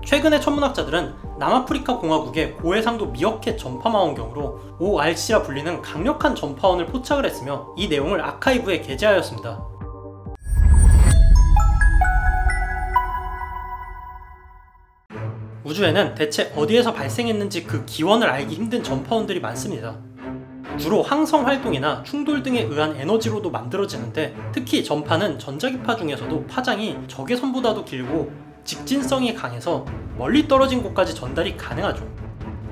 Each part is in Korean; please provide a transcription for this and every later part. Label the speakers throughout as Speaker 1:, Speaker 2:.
Speaker 1: 최근에 천문학자들은 남아프리카 공화국의 고해상도 미어캣 전파망원경으로 ORC라 불리는 강력한 전파원을 포착을 했으며 이 내용을 아카이브에 게재하였습니다. 우주에는 대체 어디에서 발생했는지 그 기원을 알기 힘든 전파원들이 많습니다. 주로 항성 활동이나 충돌 등에 의한 에너지로도 만들어지는데, 특히 전파는 전자기파 중에서도 파장이 적외선보다도 길고 직진성이 강해서 멀리 떨어진 곳까지 전달이 가능하죠.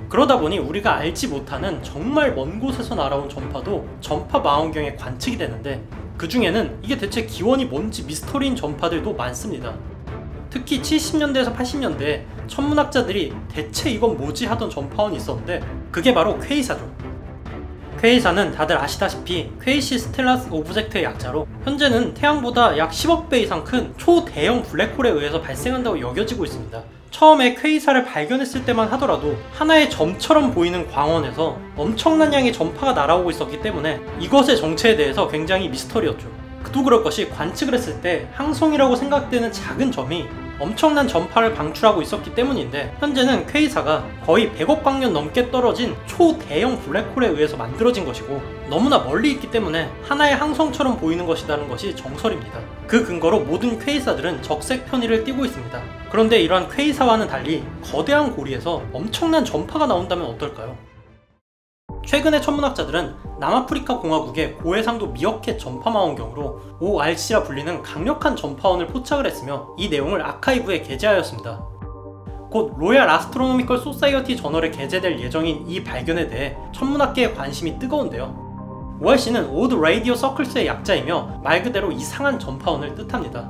Speaker 1: 그러다 보니 우리가 알지 못하는 정말 먼 곳에서 날아온 전파도 전파 망원경에 관측이 되는데, 그 중에는 이게 대체 기원이 뭔지 미스터리인 전파들도 많습니다. 특히 70년대에서 80년대에 천문학자들이 대체 이건 뭐지 하던 전파원이 있었는데, 그게 바로 퀘이사죠. 퀘이사는 다들 아시다시피 퀘이시 스텔라스 오브젝트의 약자로 현재는 태양보다 약 10억 배 이상 큰 초대형 블랙홀에 의해서 발생한다고 여겨지고 있습니다. 처음에 퀘이사를 발견했을 때만 하더라도 하나의 점처럼 보이는 광원에서 엄청난 양의 전파가 날아오고 있었기 때문에 이것의 정체에 대해서 굉장히 미스터리였죠. 그도 그럴 것이 관측을 했을 때 항성이라고 생각되는 작은 점이 엄청난 전파를 방출하고 있었기 때문인데, 현재는 퀘이사가 거의 100억 광년 넘게 떨어진 초대형 블랙홀에 의해서 만들어진 것이고 너무나 멀리 있기 때문에 하나의 항성처럼 보이는 것이라는 것이 정설입니다. 그 근거로 모든 퀘이사들은 적색 편의를 띠고 있습니다. 그런데 이러한 퀘이사와는 달리 거대한 고리에서 엄청난 전파가 나온다면 어떨까요? 최근에 천문학자들은 남아프리카 공화국의 고해상도 미어캣 전파망원경으로 ORC라 불리는 강력한 전파원을 포착을 했으며 이 내용을 아카이브에 게재하였습니다. 곧 로얄 아스트로노미컬 소사이어티 저널에 게재될 예정인 이 발견에 대해 천문학계의 관심이 뜨거운데요. ORC는 오드 라디오 서클스의 약자이며 말 그대로 이상한 전파원을 뜻합니다.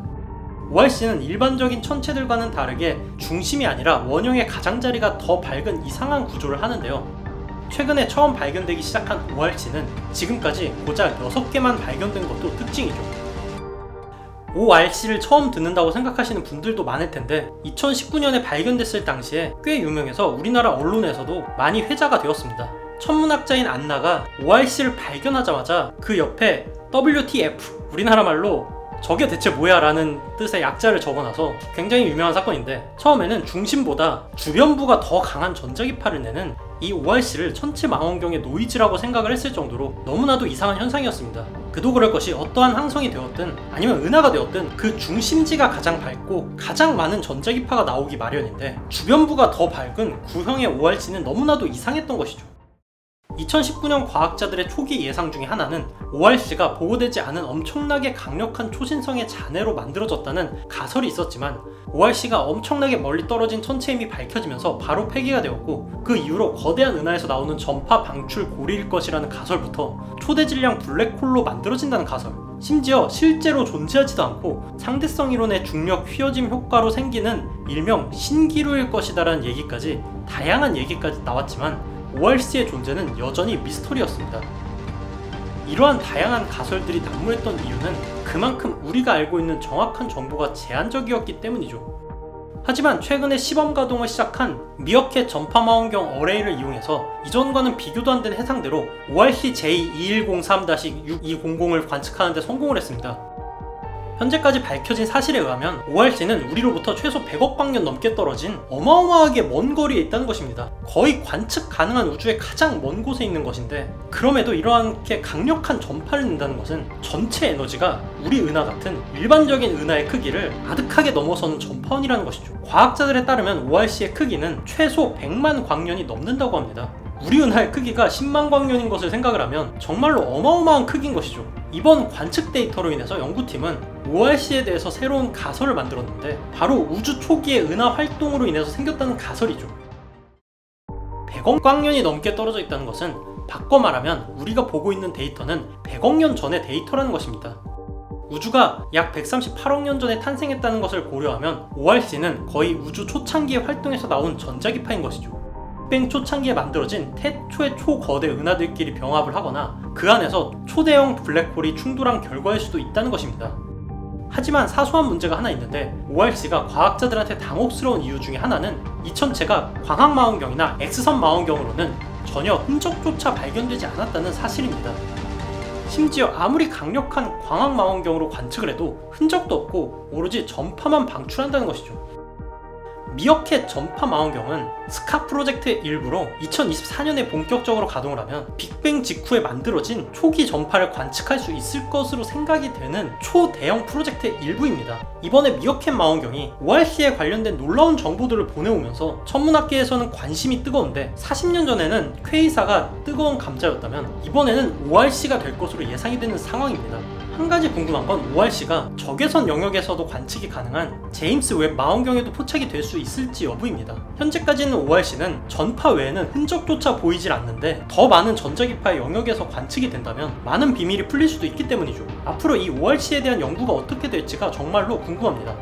Speaker 1: ORC는 일반적인 천체들과는 다르게 중심이 아니라 원형의 가장자리가 더 밝은 이상한 구조를 하는데요. 최근에 처음 발견되기 시작한 ORC는 지금까지 고작 6개만 발견된 것도 특징이죠. ORC를 처음 듣는다고 생각하시는 분들도 많을 텐데, 2019년에 발견됐을 당시에 꽤 유명해서 우리나라 언론에서도 많이 회자가 되었습니다. 천문학자인 안나가 ORC를 발견하자마자 그 옆에 WTF, 우리나라 말로 저게 대체 뭐야 라는 뜻의 약자를 적어놔서 굉장히 유명한 사건인데, 처음에는 중심보다 주변부가 더 강한 전자기파를 내는 이 ORC를 천체 망원경의 노이즈라고 생각을 했을 정도로 너무나도 이상한 현상이었습니다. 그도 그럴 것이 어떠한 항성이 되었든 아니면 은하가 되었든 그 중심지가 가장 밝고 가장 많은 전자기파가 나오기 마련인데, 주변부가 더 밝은 구형의 ORC는 너무나도 이상했던 것이죠. 2019년 과학자들의 초기 예상 중에 하나는 ORC가 보고되지 않은 엄청나게 강력한 초신성의 잔해로 만들어졌다는 가설이 있었지만, ORC가 엄청나게 멀리 떨어진 천체임이 밝혀지면서 바로 폐기가 되었고, 그 이후로 거대한 은하에서 나오는 전파 방출 고리일 것이라는 가설부터 초대질량 블랙홀로 만들어진다는 가설, 심지어 실제로 존재하지도 않고 상대성 이론의 중력 휘어짐 효과로 생기는 일명 신기루일 것이다라는 얘기까지, 다양한 얘기까지 나왔지만 ORC의 존재는 여전히 미스터리였습니다. 이러한 다양한 가설들이 난무했던 이유는 그만큼 우리가 알고 있는 정확한 정보가 제한적이었기 때문이죠. 하지만 최근에 시범 가동을 시작한 미어캣 전파망원경 어레이를 이용해서 이전과는 비교도 안 되는 해상대로 ORC J2103-6200을 관측하는 데 성공을 했습니다. 현재까지 밝혀진 사실에 의하면 ORC는 우리로부터 최소 100억 광년 넘게 떨어진 어마어마하게 먼 거리에 있다는 것입니다. 거의 관측 가능한 우주의 가장 먼 곳에 있는 것인데, 그럼에도 이러한게 강력한 전파를 낸다는 것은 전체 에너지가 우리 은하 같은 일반적인 은하의 크기를 아득하게 넘어서는 전파원이라는 것이죠. 과학자들에 따르면 ORC의 크기는 최소 100만 광년이 넘는다고 합니다. 우리 은하의 크기가 10만 광년인 것을 생각을 하면 정말로 어마어마한 크기인 것이죠. 이번 관측 데이터로 인해서 연구팀은 ORC에 대해서 새로운 가설을 만들었는데, 바로 우주 초기의 은하 활동으로 인해서 생겼다는 가설이죠. 100억 광년이 넘게 떨어져 있다는 것은 바꿔 말하면 우리가 보고 있는 데이터는 100억 년 전의 데이터라는 것입니다. 우주가 약 138억 년 전에 탄생했다는 것을 고려하면 ORC는 거의 우주 초창기의 활동에서 나온 전자기파인 것이죠. 빅뱅 초창기에 만들어진 태초의 초거대 은하들끼리 병합을 하거나 그 안에서 초대형 블랙홀이 충돌한 결과일 수도 있다는 것입니다. 하지만 사소한 문제가 하나 있는데, ORC가 과학자들한테 당혹스러운 이유 중에 하나는 이 천체가 광학망원경이나 X선 망원경으로는 전혀 흔적조차 발견되지 않았다는 사실입니다. 심지어 아무리 강력한 광학망원경으로 관측을 해도 흔적도 없고 오로지 전파만 방출한다는 것이죠. 미어캣 전파 망원경은 스카 프로젝트의 일부로 2024년에 본격적으로 가동을 하면 빅뱅 직후에 만들어진 초기 전파를 관측할 수 있을 것으로 생각이 되는 초대형 프로젝트의 일부입니다. 이번에 미어캣 망원경이 ORC에 관련된 놀라운 정보들을 보내오면서 천문학계에서는 관심이 뜨거운데 40년 전에는 퀘이사가 뜨거운 감자였다면 이번에는 ORC가 될 것으로 예상이 되는 상황입니다. 한 가지 궁금한 건 ORC가 적외선 영역에서도 관측이 가능한 제임스 웹 망원경에도 포착이 될 수 있을지 여부입니다. 현재까지는 ORC는 전파 외에는 흔적조차 보이질 않는데 더 많은 전자기파의 영역에서 관측이 된다면 많은 비밀이 풀릴 수도 있기 때문이죠. 앞으로 이 ORC에 대한 연구가 어떻게 될지가 정말로 궁금합니다.